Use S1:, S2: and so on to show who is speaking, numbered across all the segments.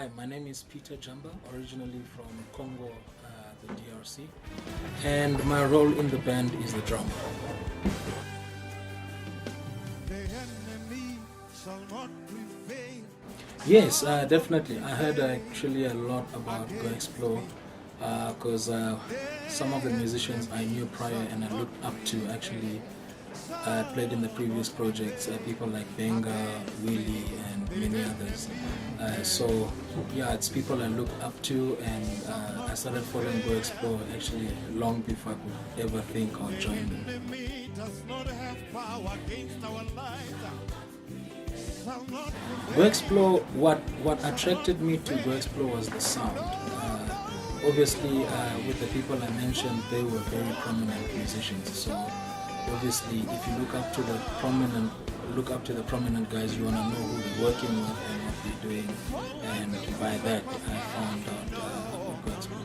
S1: Hi, my name is Peter Jamba, originally from Congo, the DRC, and my role in the band is the drummer. Yes, definitely. I heard actually a lot about Go Explo because some of the musicians I knew prior and I looked up to actually played in the previous projects, people like Benga, Willie, and many others. So yeah, it's people I looked up to, and I started following Go Explo actually long before I could ever think or join them. Go Explo, what attracted me to Go Explo was the sound. Obviously, with the people I mentioned, they were very prominent musicians. So obviously, if you look up to the prominent guys, you wanna know who they're working with and what they're doing. And by that, I found out about Go Explo.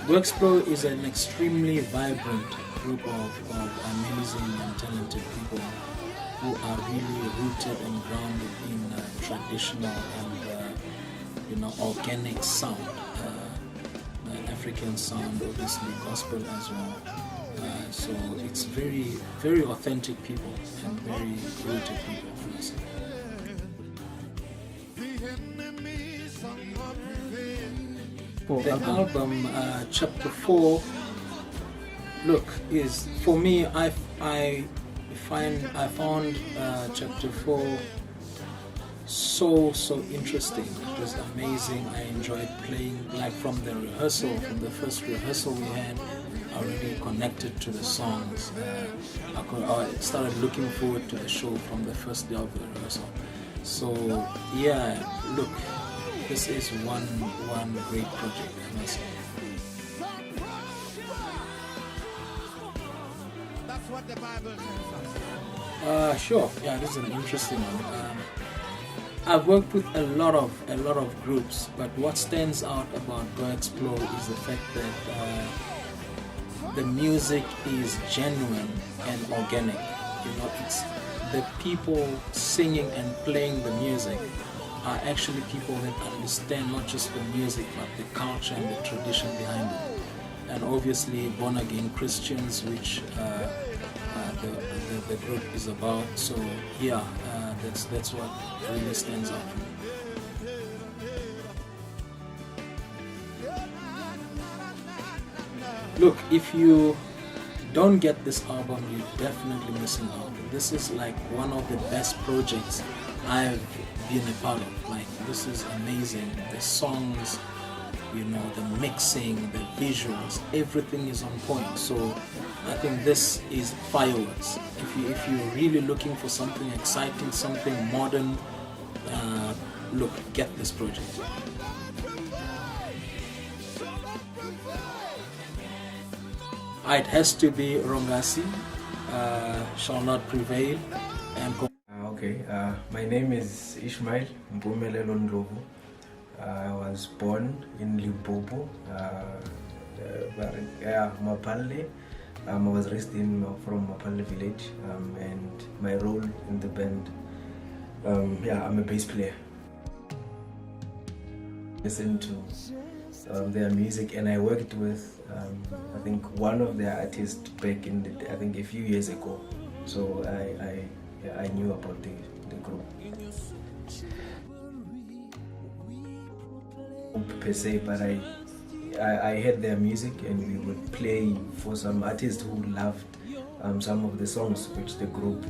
S1: Go Explo is an extremely vibrant group of amazing and talented people who are really rooted and grounded in traditional and organic sound, African sound, obviously gospel as well. So it's very, very authentic people and very rooted people, honestly. For the album, chapter 4, look, is for me. I found chapter 4 so interesting. It was amazing. I enjoyed playing, like from the first rehearsal we had. I really connected to the songs. I started looking forward to the show from the first day of the rehearsal. So yeah, look, this is one great project, I must say.
S2: That's what the Bible tells us.
S1: Sure. Yeah, this is an interesting one. I've worked with a lot of groups, but what stands out about Go Explo is the fact that the music is genuine and organic. It's the people singing and playing the music are actually people that understand not just the music but the culture and the tradition behind it. And obviously born again Christians, which the group is about. So yeah, that's what really stands out. Look, if you don't get this album, you're definitely missing out. This is like one of the best projects I've been a part of. Like, this is amazing. The songs, the mixing, the visuals, everything is on point. So I think this is fireworks. If you're really looking for something exciting, something modern, look, get this project. It has to be Rongasi, Shall Not Prevail, and
S3: my name is Ishmael Mpumelelo Ndlovu. I was born in Limpopo, Mapale. I was raised from Mapale village, and my role in the band, I'm a bass player. Listen to their music, and I worked with I think one of their artists back in a few years ago. So I knew about the group per se, but I heard their music, and we would play for some artists who loved some of the songs which the group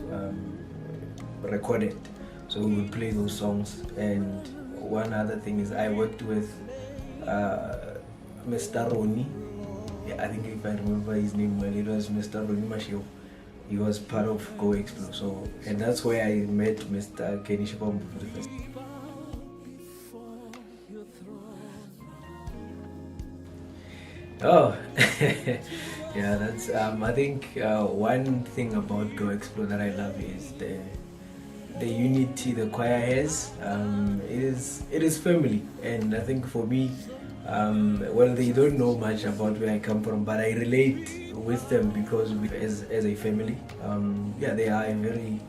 S3: recorded. So we would play those songs. And one other thing is I worked with Mr. Roni. I think if I remember his name well, it was Mr. Roni Mashio. He was part of Go Explo. So, and that's where I met Mr. Shibambu for the first time. Oh, yeah, that's I think one thing about Go Explo that I love is the unity the choir has. It is family, and I think for me, Well, they don't know much about where I come from, but I relate with them because as a family, yeah, they are a very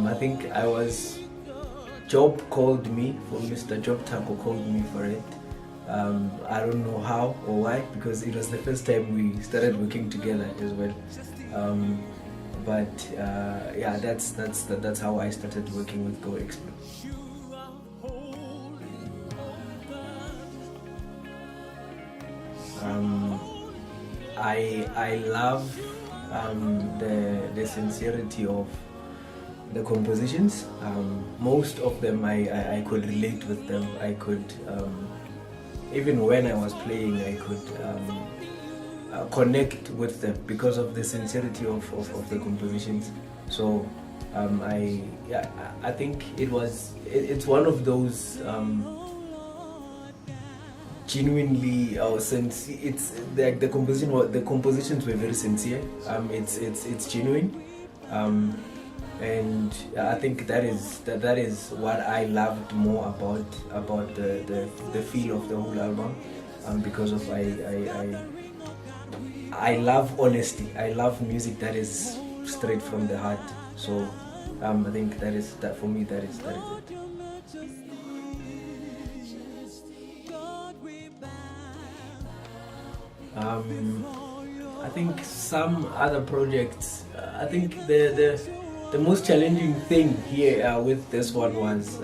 S3: I think Job called me for Mr. Job Taco called me for it. I don't know how or why, because it was the first time we started working together as well. But yeah, that's how I started working with Go Explo. I love the sincerity of the compositions. Most of them I could relate with them. I could even when I was playing, I could connect with them because of the sincerity of the compositions. So I think it's one of those genuinely it's like the compositions were very sincere. It's genuine, and I think that is what I loved more about the feel of the whole album, because of I love honesty. I love music that is straight from the heart. So I think that for me that is it. I think some other projects. I think the most challenging thing here with this one was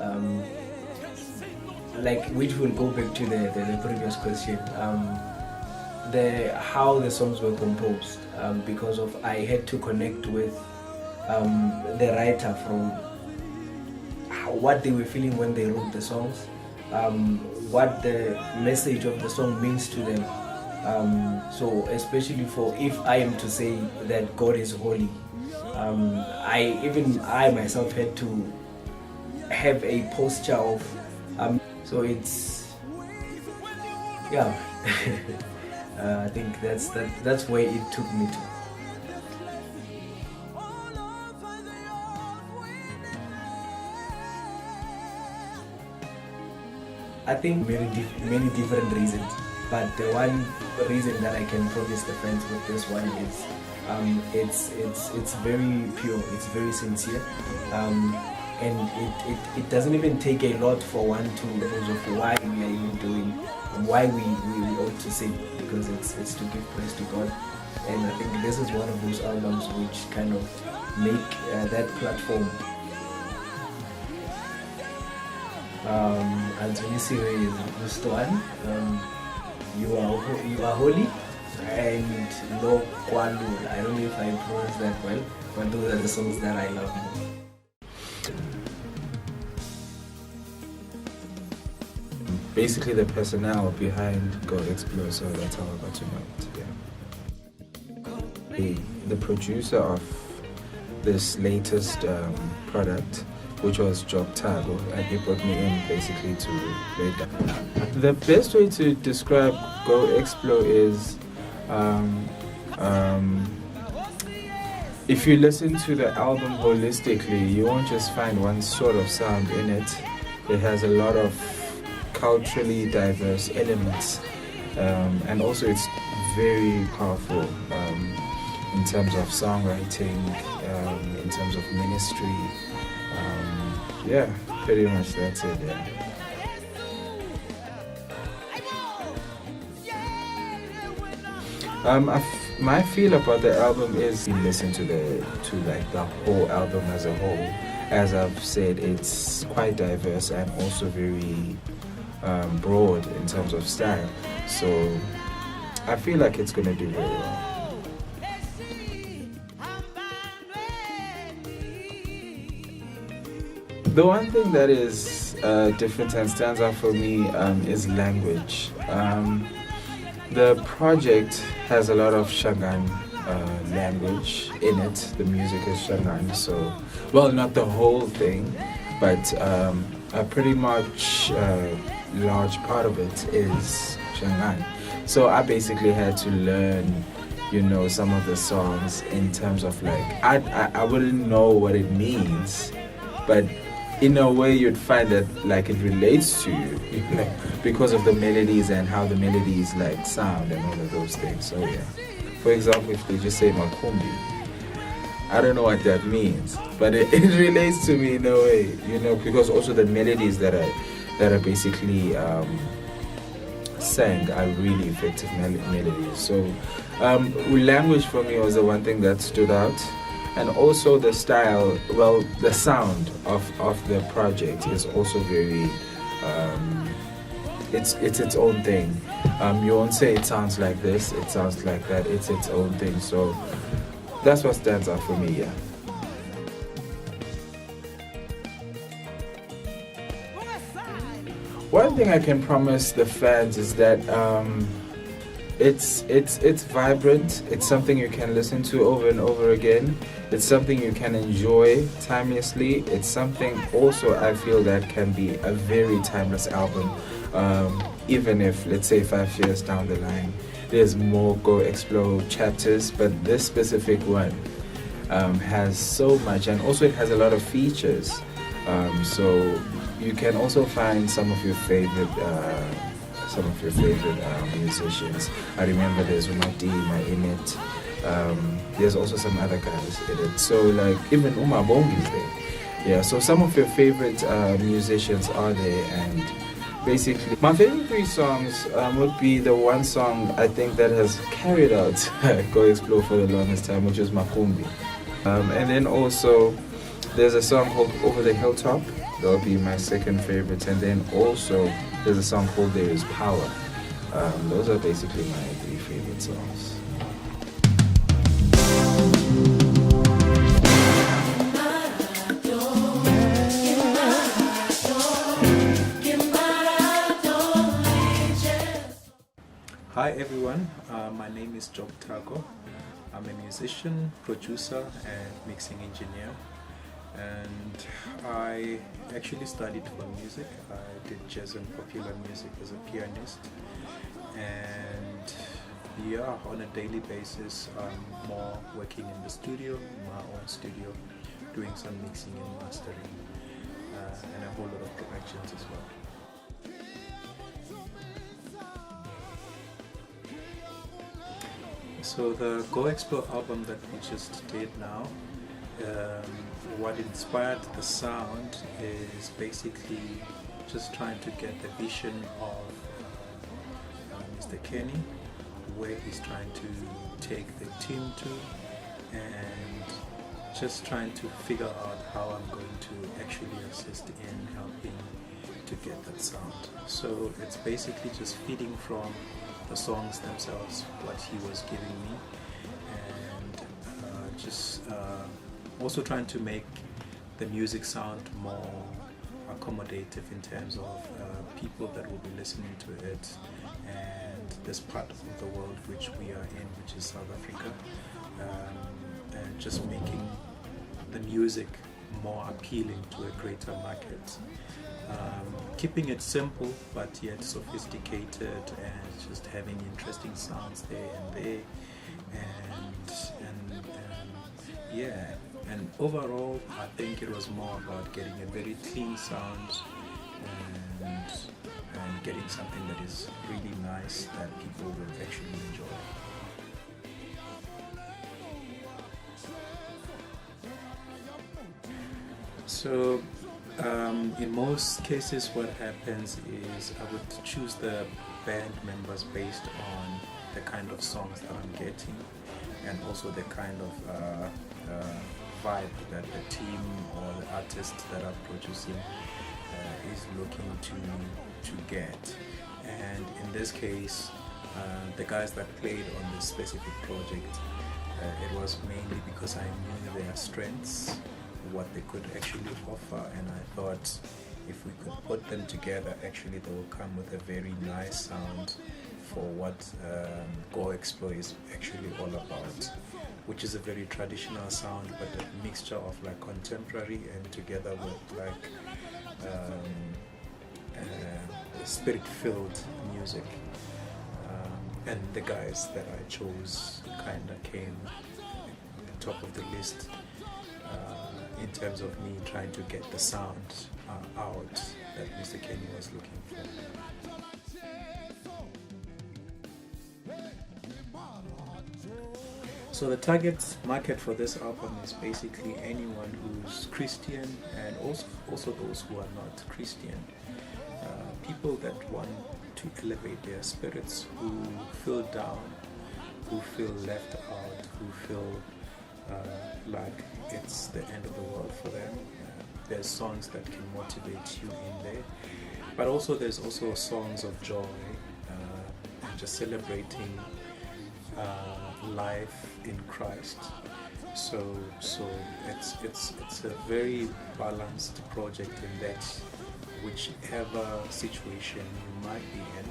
S3: which will go back to the previous question. How the songs were composed, because of I had to connect with the writer from what they were feeling when they wrote the songs, what the message of the song means to them. So especially for if I am to say that God is holy, I myself had to have a posture of so it's yeah. I think that's where it took me to. I think many different reasons, but the one reason that I can promise the fans with this one is it's very pure, it's very sincere, and it doesn't even take a lot for one to because of why we are even doing why we ought to sing, because it's to give praise to God. And I think this is one of those albums which kind of make that platform. Anthony Sire is this one. You are holy, and Lo Kwalu. I don't know if I pronounced that well, but those are the songs that I love most.
S4: Basically the personnel behind Go Explo, so that's how I got to know it. Yeah. The producer of this latest product, which was Job Tago, and he brought me in basically to play that. The best way to describe Go Explo is if you listen to the album holistically, you won't just find one sort of sound in it. It has a lot of culturally diverse elements, and also it's very powerful in terms of songwriting, in terms of ministry. Yeah, pretty much that's it. Yeah. My feel about the album is you listen to the whole album as a whole. As I've said, it's quite diverse and also very broad in terms of style, so I feel like it's gonna do very well. The one thing that is different and stands out for me is language. The project has a lot of Shangaan language in it. The music is Shangaan, so well, not the whole thing, but a pretty much large part of it is Shangaan. So I basically had to learn, some of the songs in terms of I wouldn't know what it means but in a way you'd find that like it relates to you, because of the melodies and how the melodies like sound and all of those things. So yeah, for example, if they just say makumbi, I don't know what that means, but it relates to me in a way, because also the melodies that are basically sang are really effective melodies. So language for me was the one thing that stood out, and also the style. Well, the sound of the project is also very it's its own thing. You won't say it sounds like this, it sounds like that. It's its own thing. So that's what stands out for me. Yeah. One thing I can promise the fans is that it's vibrant. It's something you can listen to over and over again. It's something you can enjoy timelessly. It's something also I feel that can be a very timeless album. Even if, let's say, 5 years down the line, there's more Go Explo chapters, but this specific one has so much, and also it has a lot of features. So you can also find some of your favorite musicians. I remember there's Umati in it. There's also some other guys in it. So like even Uma Bong is there. Yeah. So some of your favorite musicians are there, and basically my favorite 3 songs would be the one song I think that has carried out Go Explo for the longest time, which is Makumbi. And then also there's a song called Over the Hilltop. That'll be my second favorite. And then also there's a song called There Is Power. Those are basically my 3 favorite songs.
S1: Hi everyone, my name is Job Tago. I'm a musician, producer and mixing engineer, and I actually studied for music. I did jazz and popular music as a pianist, and yeah, on a daily basis I'm more working in the studio, in my own studio, doing some mixing and mastering, and a whole lot of productions as well. So the Go Explo album that we just did now, what inspired the sound is basically just trying to get the vision of Mr. Kenny, where he's trying to take the team to, and just trying to figure out how I'm going to actually assist in helping to get that sound. So it's basically just feeding from the songs themselves, what he was giving me, and just also trying to make the music sound more accommodative in terms of people that will be listening to it, and this part of the world which we are in, which is South Africa, and just making the music more appealing to a greater market. Keeping it simple but yet sophisticated, and just having interesting sounds there and there, and yeah, and overall I think it was more about getting a very clean sound and getting something that is really nice that people will actually enjoy. So in most cases what happens is I would choose the band members based on the kind of songs that I'm getting, and also the kind of vibe that the team or the artist that I'm producing is looking to get. And in this case, the guys that played on this specific project, it was mainly because I knew their strengths, what they could actually offer, and I thought if we could put them together, actually they will come with a very nice sound for what Go Explo is actually all about, which is a very traditional sound but a mixture of like contemporary and together with like spirit-filled music. And the guys that I chose kind of came top of the list.
S5: in terms of me trying to get the sound out that Mr. Kenny was looking for. So the target market for this album is basically anyone who's Christian and also those who are not Christian. People that want to elevate their spirits, who feel down, who feel left out, who feel like it's the end of the world for them. There's songs that can motivate you in there, but also there's also songs of joy, and just celebrating life in Christ. So it's a very balanced project in that whichever situation you might be in,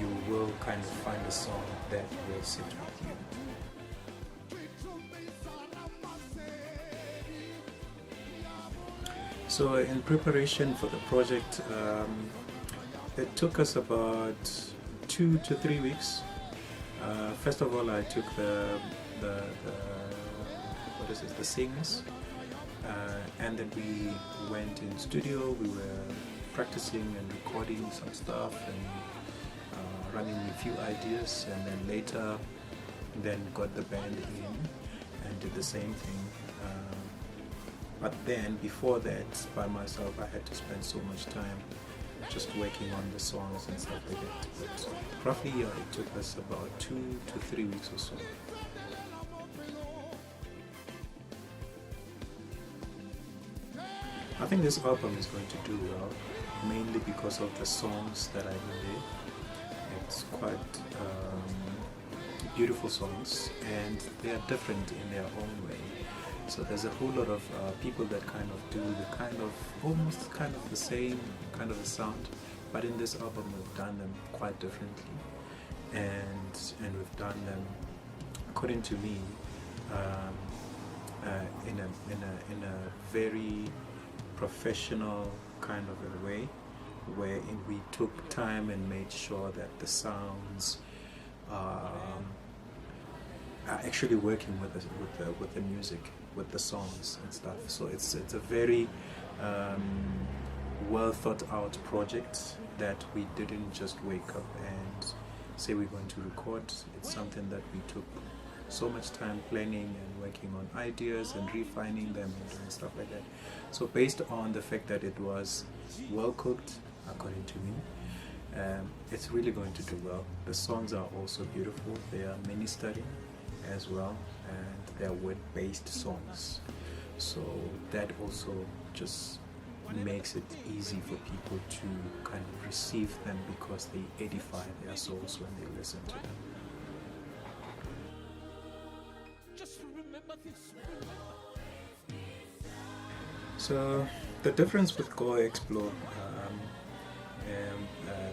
S5: you will kind of find a song that will sit with you. So in preparation for the project, it took us about 2 to 3 weeks. First of all, I took the singers, and then we went in studio. We were practicing and recording some stuff and running a few ideas, and then later got the band in and did the same thing. But then before that, by myself, I had to spend so much time just working on the songs and stuff like that. But roughly, it took us about 2 to 3 weeks or so. I think this album is going to do well, mainly because of the songs that I made. It's quite beautiful songs, and they are different in their own way. So there's a whole lot of people that kind of do the almost the same kind of a sound, but in this album we've done them quite differently, and we've done them, according to me, in a very professional kind of a way, wherein we took time and made sure that the sounds are actually working with the music, with the songs and stuff. So it's a very well thought out project that we didn't just wake up and say we're going to record. It's something that we took so much time planning and working on ideas and refining them and doing stuff like that. So based on the fact that it was well cooked, according to me, it's really going to do well. The songs are also beautiful. They are ministering as well, and they are word-based songs. So that also just makes it easy for people to kind of receive them, because they edify their souls when they listen to them. So the difference with Go Explo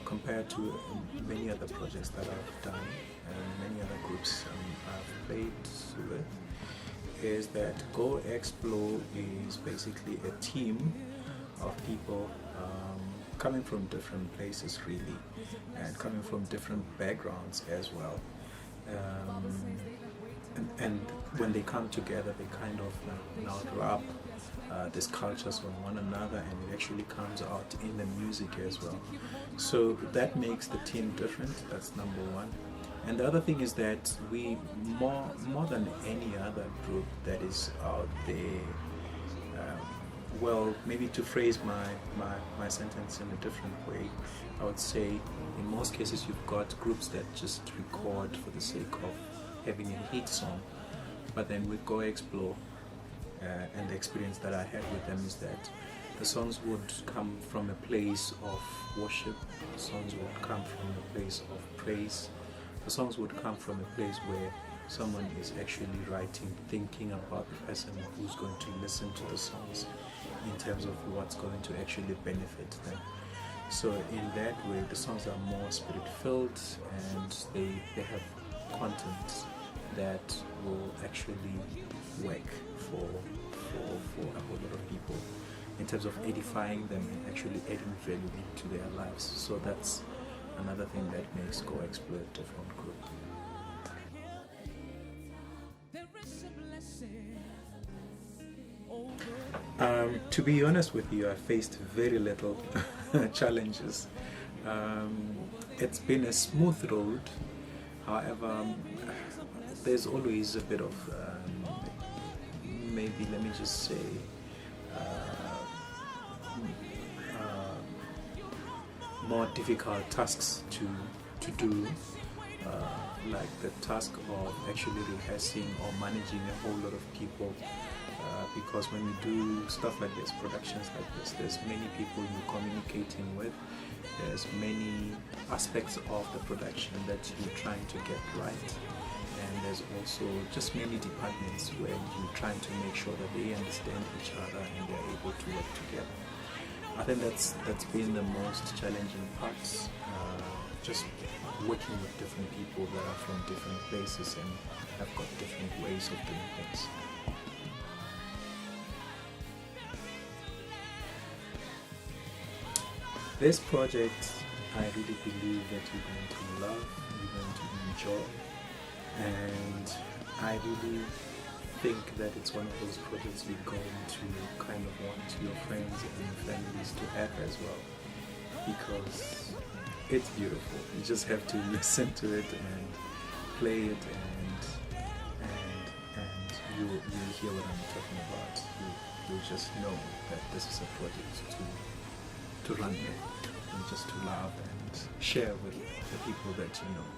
S5: compared to many other projects that I've done and many other groups I've played with is that Go Explo is basically a team of people coming from different places really, and coming from different backgrounds as well. And when they come together, they kind of now rub these cultures on one another, and it actually comes out in the music as well. So that makes the team different. That's number one. And the other thing is that we, more than any other group that is out there, well, maybe to phrase my sentence in a different way, I would say in most cases you've got groups that just record for the sake of having a hit song. But then with Go Explo, and the experience that I had with them is that the songs would come from a place of worship, the songs would come from a place of praise, the songs would come from a place where someone is actually writing, thinking about the person who's going to listen to the songs in terms of what's going to actually benefit them. So in that way, the songs are more spirit-filled, and they have content that will actually work for a whole lot of people in terms of edifying them and actually adding value into their lives. So that's another thing that makes Go Explo a different group. To be honest with you, I faced very little challenges. It's been a smooth road. However, there's always a bit of maybe, let me just say, more difficult tasks to do, like the task of actually rehearsing or managing a whole lot of people, because when you do stuff like this, productions like this, there's many people you're communicating with, there's many aspects of the production that you're trying to get right, and there's also just many departments where you're trying to make sure that they understand each other and they're able to work together. I think that's been the most challenging parts, just working with different people that are from different places and have got different ways of doing things. This project, I really believe that you're going to love, you're going to enjoy, and I really think that it's one of those projects you're going to kind of want your friends and families to have as well, because it's beautiful. You just have to listen to it and play it, and you hear what I'm talking about. You just know that this is a project to run with and just to love and share with the people that you know.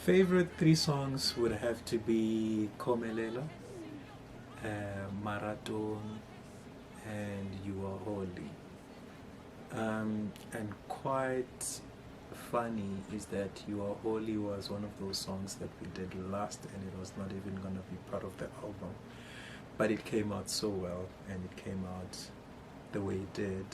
S5: Favorite 3 songs would have to be Komelela, Marathon, and You Are Holy. And quite funny is that You Are Holy was one of those songs that we did last, and it was not even going to be part of the album. But it came out so well, and it came out the way it did,